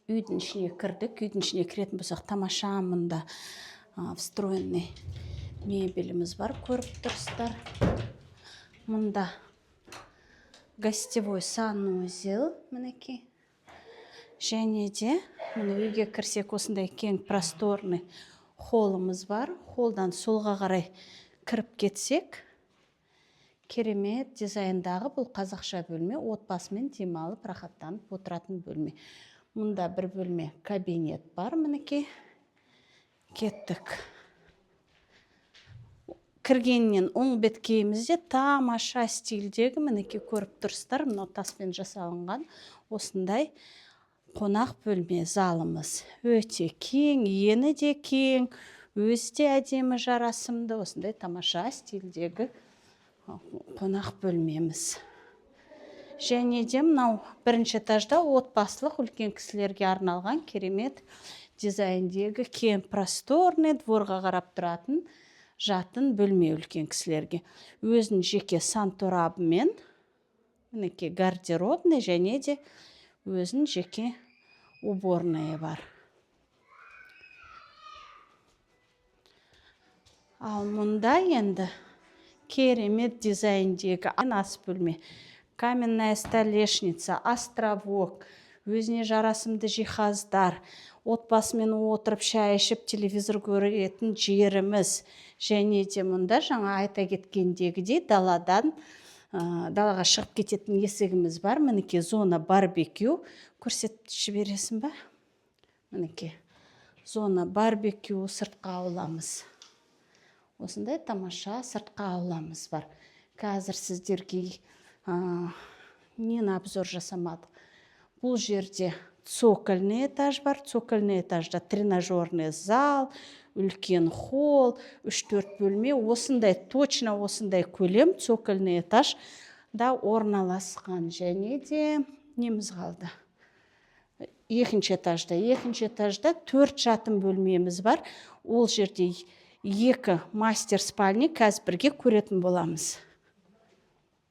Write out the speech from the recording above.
үйдің ішіне кірдік. Үйдің ішіне кіретін болсақ, тамаша мұнда встроенный мебеліміз бар, көріп тұрсыздар. Мұнда гостевой санузел, мінекей. Және де үйге кірсек осындай кең просторный холлымыз бар. Холлдан солға қарай кіріп кетсек, керемет дизайндағы бұл қазақша бөлме, отбасымен демалып рахаттанып отыратын бөлме. Мұнда бір бөлме кабинет бар, мінекей. Кеттік. Кіргеннен оң беткейімізде тамаша стильдегі, мінекей көріп тұрсыздар, мынау таспен жасалынған осындай қонақ бөлме залымыз. Өте кең, ені де кең, өзі де әдемі жарасымды, осындай тамаша стильдегі қонақ бөлмеміз. Және де мынау бірінші этажда отбасылық үлкен кісілерге арналған керемет дизайндегі кең просторный, дворға қарап тұратын жатын бөлме үлкен кісілерге. Өзінің жеке санторабымен, мінекей гардеробный, және де өзінің жеке уборная бар. Ал мұнда енді керемет дизайндегі ас бөлме. Каменная столешница, островок, өзіне жарасымды жиһаздар, отбасымен отырып шай ішіп телевизор көретін жеріміз. Және де мұнда жаңа айта кеткендегідей далаға шығып кететін есігіміз бар. Мінекей зона барбекю. Көрсетіп жібересің ба? Мінекей зона барбекю, сыртқа ауламыз. Осындай тамаша сыртқа ауламыз бар. Қазір сіздерге нені обзор жасамадық. Бұл жерде цокольный этаж бар. Цокольный этажда тренажерный зал, үлкен холл, 3-4 бөлме. Осындай, точно осындай көлем цокольный этаж да орналасқан. Және де неміз қалды? Екінші этажда 4 жатын бөлмеміз бар. Ол жерде 2 мастер спальня қазір бірге көретін боламыз.